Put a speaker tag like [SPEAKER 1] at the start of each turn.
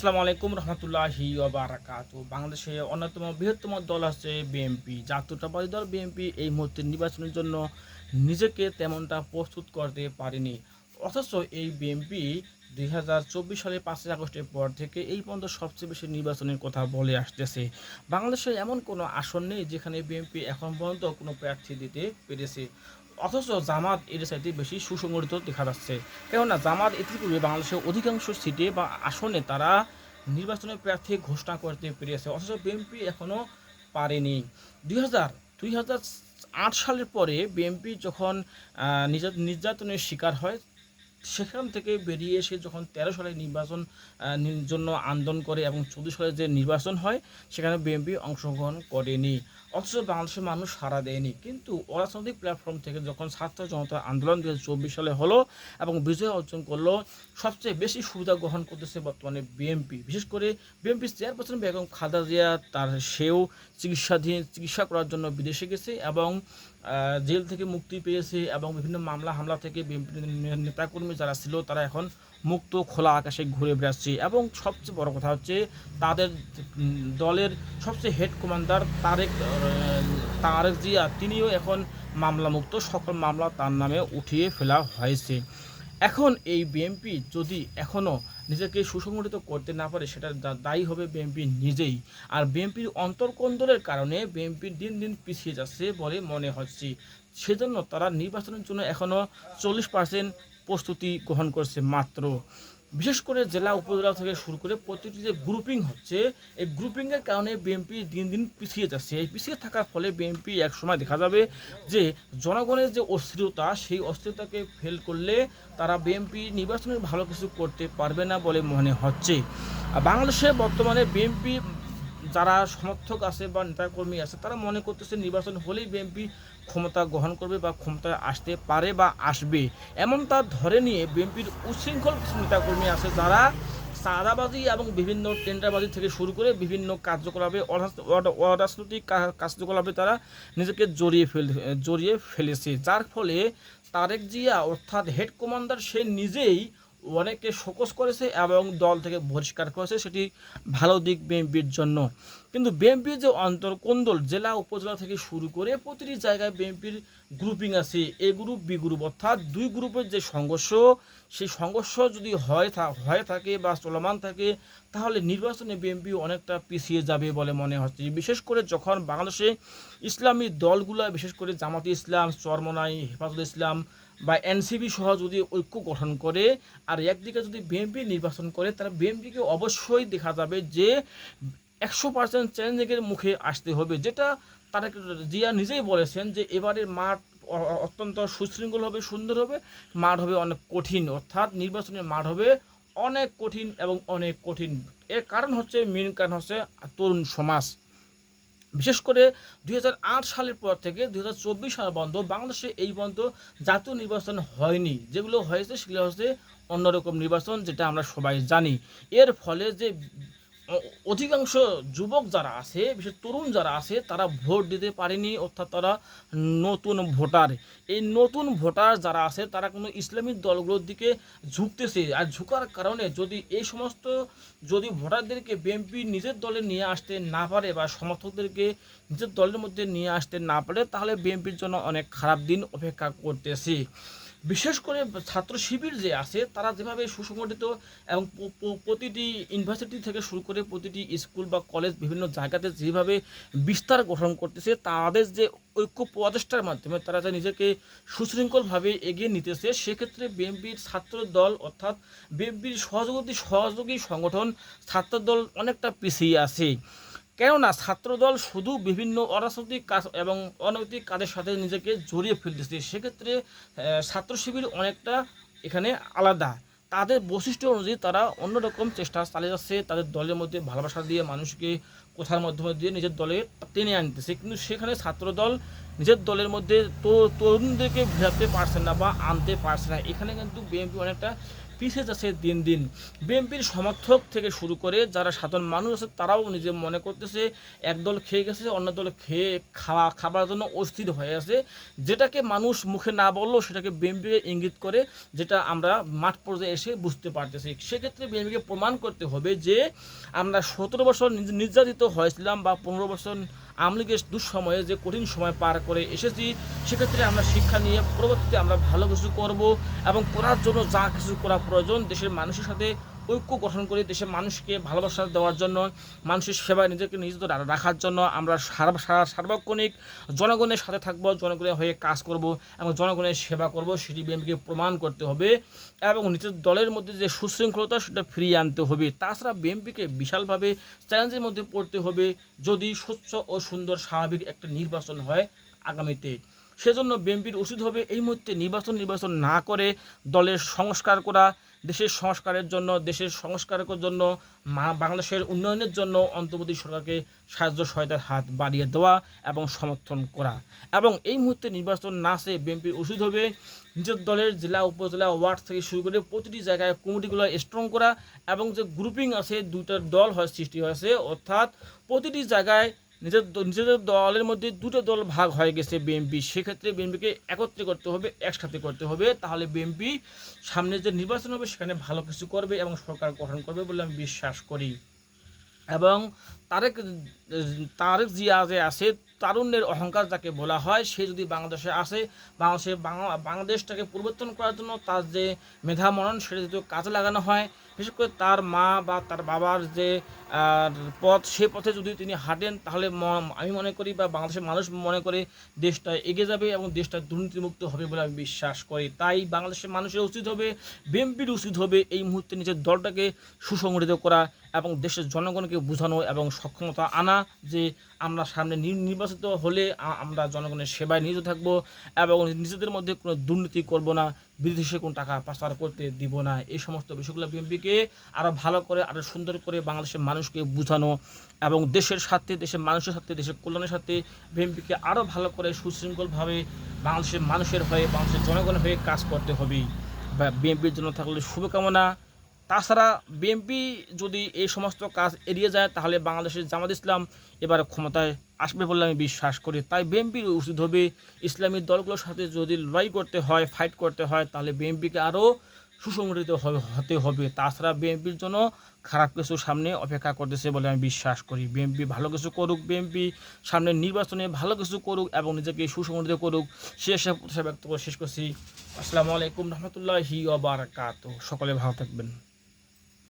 [SPEAKER 1] আসসালামু আলাইকুম রহমতুল্লাহি ওয়া বারাকাতু। বাংলাদেশে অন্যতম বৃহত্তম দল আছে বিএনপি। জাতীয়তাবাদী দল বিএনপি এই মুহূর্তে নির্বাচনের জন্য নিজেকে তেমনটা প্রস্তুত করতে পারেনি। অথচ এই বিএনপি 2024 সালের 5ই আগস্টের পর থেকে এই পর্যন্ত সবচেয়ে বেশি নির্বাচনের কথা বলে আসতেছে। বাংলাদেশে এমন কোনো আসন নেই যেখানে বিএনপি এখন পর্যন্ত কোনো প্রার্থী দিতে পেরেছে। অথচ জামাত এর চাইতে বেশি সুসংগঠিত দেখা যাচ্ছে। কেননা জামাত ইতিপূর্বে বাংলাদেশের অধিকাংশ সিটে বা আসনে তারা নির্বাচনের প্রার্থী ঘোষণা করতে পেরেছে, অথচ বিএনপি এখনও পারেনি। 2008 সালের পরে বিএনপি যখন নির্যাতনের শিকার হয়, সেখান থেকে বেরিয়ে এসে যখন 13 সালে নির্বাচন জন্য আন্দোলন করে এবং 14 সালে যে নির্বাচন হয় সেখানে বিএনপি অংশগ্রহণ করেনি। অথচ বাংলাদেশের মানুষ সাড়া দেয়নি। কিন্তু অরাজনৈতিক প্ল্যাটফর্ম থেকে যখন ছাত্র জনতা আন্দোলন 2024 সালে হলো এবং বিজয় অর্জন করলো, সবচেয়ে বেশি সুবিধা গ্রহণ করতেছে বর্তমানে বিএনপি। বিশেষ করে বিএনপির চেয়ারপারসন বেগম খালেদা জিয়া সেও চিকিৎসা করার জন্য বিদেশে গেছে এবং জেল থেকে মুক্তি পেয়েছে এবং বিভিন্ন মামলা হামলা থেকে বিএনপি নেতাকর্মী যারা ছিল তারা এখন মুক্ত খোলা আকাশে ঘুরে বেড়াচ্ছে। এবং সবচেয়ে বড় কথা হচ্ছে তাদের দলের সবচেয়ে হেড কমান্ডার তারেক জিয়া তিনিও এখন মামলামুক্ত, সকল মামলা তার নামে উঠিয়ে ফেলা হয়েছে। এখন এই বিএনপি যদি এখনও নিজেকে সুসংগঠিত করতে না পারে, সেটা দায়ী হবে বিএনপি নিজেই। আর বিএনপির অন্তর্কোন্দলের কারণে বিএনপি দিন দিন পিছিয়ে যাচ্ছে বলে মনে হচ্ছে। সেজন্য তারা নির্বাচনের জন্য এখনও 40% প্রস্তুতি গ্রহণ করছে মাত্র। বিশেষ করে জেলা উপজেলা থেকে শুরু করে প্রতিটি যে গ্রুপিং হচ্ছে, এই গ্রুপিংয়ের কারণে বিএনপি দিন দিন পিছিয়ে যাচ্ছে। এই পিছিয়ে থাকার ফলে বিএনপি একসময় দেখা যাবে যে জনগণের যে অস্থিরতা, সেই অস্থিরতাকে ফেল করলে তারা বিএনপি নির্বাচনের ভালো কিছু করতে পারবে না বলে মনে হচ্ছে। বাংলাদেশে বর্তমানে বিএনপি যারা সমর্থক আছে বা নেতাকর্মী আছে তারা মনে করতেছে নির্বাচন হলেই বিএনপি ক্ষমতা গ্রহণ করবে বা ক্ষমতায় আসতে পারে বা আসবে, এমনটা ধরে নিয়ে বিএনপির উচ্ছৃঙ্খল কিছু নেতাকর্মী আছে যারা চাঁদাবাজি এবং বিভিন্ন টেন্ডারবাজি থেকে শুরু করে বিভিন্ন কার্যকলাপে অরাজনৈতিক কার্যকলাপে তারা নিজেকে জড়িয়ে ফেলেছে। যার ফলে তারেক জিয়া অর্থাৎ হেড কমান্ডার সে নিজেই অনেকে শোকজ করেছে এবং দল থেকে বহিষ্কার করেছে। সেটি ভালো দিক বিএনপির জন্য। কিন্তু বিএনপির যে অন্তর্কোন্দল জেলা উপজেলা থেকে শুরু করে প্রতিটি জায়গায় বিএনপির গ্রুপিং আছে, এ গ্রুপ বি গ্রুপ, অর্থাৎ দুই গ্রুপের যে সংঘর্ষ, সেই সংঘর্ষ যদি হয়ে থাকে বা চলমান থাকে তাহলে নির্বাচনে বিএনপি অনেকটা পিছিয়ে যাবে বলে মনে হচ্ছে। বিশেষ করে যখন বাংলাদেশে ইসলামী দলগুলো, বিশেষ করে জামাতে ইসলাম, চরমনাই, হেফাজতে ইসলাম বা এনসিপি সহ যদি ঐক্য গঠন করে আর একদিকে যদি বিএনপি নির্বাচন করে, তাহলে বিএনপিকে অবশ্যই দেখা যাবে যে 100% চ্যালেঞ্জের মুখে আসতে হবে। যেটা তারেক জিয়া নিজেই বলেছেন যে এবারের মাঠ অত্যন্ত সুশৃঙ্খল হবে, সুন্দর হবে, মাঠ হবে অনেক কঠিন, অর্থাৎ নির্বাচনের মাঠ হবে অনেক কঠিন এবং অনেক কঠিন। এর কারণ হচ্ছে, মেন কারণ হচ্ছে তরুণ সমাজ। বিশেষ করে 2008 সালের পর থেকে 2024 সাল পর্যন্ত বাংলাদেশে এই পর্যন্ত জাতীয় নির্বাচন হয়নি। যেগুলো হয়েছে সেগুলো হচ্ছে অন্যরকম নির্বাচন, যেটা আমরা সবাই জানি। এর ফলে যে অধিকাংশ যুবক যারা আছে, বিশেষ তরুণ যারা আছে, তারা ভোট দিতে পারেনি, অর্থাৎ তারা নতুন ভোটার। এই নতুন ভোটার যারা আছে তারা কোনো ইসলামিক দলগুলোর দিকে ঝুঁকতেছে। আর ঝুঁকার কারণে এই সমস্ত ভোটারদেরকে বিএনপি নিজের দলে নিয়ে আসতে না পারে বা সমর্থকদেরকে নিজের দলের মধ্যে নিয়ে আসতে না পারে, তাহলে বিএনপির জন্য অনেক খারাপ দিন অপেক্ষা করতেছে। বিশেষ করে ছাত্র শিবির যে আছে তারা যেভাবে সুসংগঠিত এবং প্রতিটি ইউনিভার্সিটি থেকে শুরু করে প্রতিটি স্কুল বা কলেজ বিভিন্ন জায়গাতে যেভাবে বিস্তার গঠন করতেছে, তাদের যে ঐক্য প্রচেষ্টার মাধ্যমে তারা যে নিজেকে সুশৃঙ্খলভাবে এগিয়ে নিতেছে, সেক্ষেত্রে বিএনপির ছাত্র দল অর্থাৎ বিএনপির সহযোগী সংগঠন ছাত্রদল অনেকটা পিছিয়ে আছে। কেননা ছাত্রদল শুধু বিভিন্ন অরাজনৈতিক কাজ এবং অনৈতিক কাজের সাথে নিজেকে জড়িয়ে ফেলতেছে। সেক্ষেত্রে ছাত্র শিবির অনেকটা এখানে আলাদা। তাদের বৈশিষ্ট্য অনুযায়ী তারা অন্যরকম চেষ্টা চালিয়ে যাচ্ছে, তাদের দলের মধ্যে ভালোবাসা দিয়ে মানুষকে কথার মাধ্যমে দিয়ে নিজের দলে টেনে আনতেছে। কিন্তু সেখানে ছাত্রদল নিজের দলের মধ্যে তরুণদেরকে ভেজাতে পারছে না বা আনতে পারছে না। এখানে কিন্তু বিএনপি অনেকটা পিছিয়ে যাচ্ছে দিন দিন। বিএনপির সমর্থক থেকে শুরু করে যারা সাধারণ মানুষ আছে তারাও নিজে মনে করতেছে একদল খেয়ে গেছে, অন্য দল খেয়ে খাবার জন্য অস্থির হয়ে আছে। যেটাকে মানুষ মুখে না বললেও সেটাকে বিএনপি ইঙ্গিত করে, যেটা আমরা মাঠ পর্যায়ে এসে বুঝতে পারতেছি। সেক্ষেত্রে বিএনপিকে প্রমাণ করতে হবে যে আমরা 17 বছর নির্যাতিত হয়েছিলাম বা 15 বছর আওয়ামী লীগের দুঃসময়ে যে কঠিন সময় পার করে এসেছি, সেক্ষেত্রে আমরা শিক্ষা নিয়ে পরবর্তীতে আমরা ভালো কিছু করব এবং করার জন্য যা কিছু করা প্রয়োজন দেশের মানুষের সাথে ঐক্য গঠন করে দেশের মানুষকে ভালোবাসা দেওয়ার জন্য, মানুষের সেবায় নিজেকে নিয়োজিত রাখার জন্য আমরা সার্বক্ষণিক জনগণের সাথে থাকব, জনগণের হয়ে কাজ করব এবং জনগণের সেবা করব, সেটি বিএনপিকে প্রমাণ করতে হবে এবং নিজের দলের মধ্যে যে সুশৃঙ্খলতা সেটা ফিরিয়ে আনতে হবে। তাছাড়া বিএনপিকে বিশালভাবে চ্যালেঞ্জের মধ্যে পড়তে হবে যদি স্বচ্ছ ও সুন্দর স্বাভাবিক একটা নির্বাচন হয় আগামীতে। সেজন্য বিএনপির উচিত হবে এই মুহূর্তে নির্বাচন না করে দলের সংস্কার করা, দেশের সংস্কারের জন্য, দেশের সংস্কারের জন্য, বাংলাদেশের উন্নয়নের জন্য অন্তর্বর্তী সরকারকে সাহায্য সহায়তার হাত বাড়িয়ে দেওয়া এবং সমর্থন করা। এবং এই মুহূর্তে নির্বাচন না চেয়ে বিএনপির উচিত হবে নিজের দলের জেলা, উপজেলা, ওয়ার্ড থেকে শুরু করে প্রতিটি জায়গায় কমিটিগুলো স্ট্রং করা এবং যে গ্রুপিং আছে, দুইটা দল সৃষ্টি হয়েছে, অর্থাৎ প্রতিটি জায়গায় নিজেদের দলের মধ্যে দুটো দল ভাগ হয়ে গেছে বিএনপি। সেক্ষেত্রে বিএনপিকে একত্রে করতে হবে, একসাথে করতে হবে, তাহলে বিএনপি সামনে যে নির্বাচন হবে সেখানে ভালো কিছু করবে এবং সরকার গঠন করবে বলে আমি বিশ্বাস করি। এবং তারেক জিয়া যে আছে, তারুণ্যের অহংকার যাকে বলা হয়, সে যদি বাংলাদেশে আসে, বাংলাদেশটাকে পরিবর্তন করার জন্য তার যে মেধা মনন সেটা যদি কাজে লাগানো হয়, বিশেষ করে তার মা বা তার বাবার যে পথ, সে পথে যদি তিনি হাঁটেন, তাহলে আমি মনে করি বা বাংলাদেশের মানুষ মনে করে দেশটা এগিয়ে যাবে এবং দেশটা দুর্নীতিমুক্ত হবে বলে আমি বিশ্বাস করি। তাই বাংলাদেশের মানুষের উচিত হবে, বিএনপির উচিত হবে এই মুহূর্তে নিজের দলটাকে সুসংগঠিত করা এবং দেশের জনগণকে বোঝানো এবং সক্ষমতা আনা যে আমরা সামনে নির্বাচিত হলে আমরা জনগণের সেবায় নিয়োজিত থাকব এবং নিজেদের মধ্যে কোনো দুর্নীতি করব না, বিদেশে কোনো টাকা পাচার করতে দিব না। এই সমস্ত বিষয়গুলো বিএনপিকে আরও ভালো করে, আরও সুন্দর করে বাংলাদেশের মানুষকে বোঝানো এবং দেশের স্বার্থে, দেশের মানুষের সাথে, দেশের কল্যাণের সাথে বিএনপিকে আরও ভালো করে সুশৃঙ্খলভাবে বাংলাদেশের মানুষের হয়ে, বাংলাদেশের জনগণের হয়ে কাজ করতে হবে। বা বিএনপির জন্য থাকলে শুভকামনা। তাছাড়া বিএনপি যদি এই সমস্ত কাজ এড়িয়ে যায় তাহলে বাংলাদেশের জামাত ইসলাম এবার ক্ষমতায় আসবে বলে আমি বিশ্বাস করি। তাই বিএনপির উচিত হবে ইসলামী দলগুলোর সাথে যদি লড়াই করতে হয়, ফাইট করতে হয়, তাহলে বিএনপিকে আরও সুসংগঠিত হতে হবে। তাছাড়া বিএনপির জন্য খারাপ কিছু সামনে অপেক্ষা করতেছে বলে আমি বিশ্বাস করি। বিএনপি ভালো কিছু করুক, বিএনপি সামনে নির্বাচনে ভালো কিছু করুক এবং নিজেকে সুসংগঠিত করুক, সে ব্যক্ত করে শেষ করছি। আসসালামু আলাইকুম রহমতুল্লাহি ওয়া বারাকাতুহু। সকলে ভালো থাকবেন।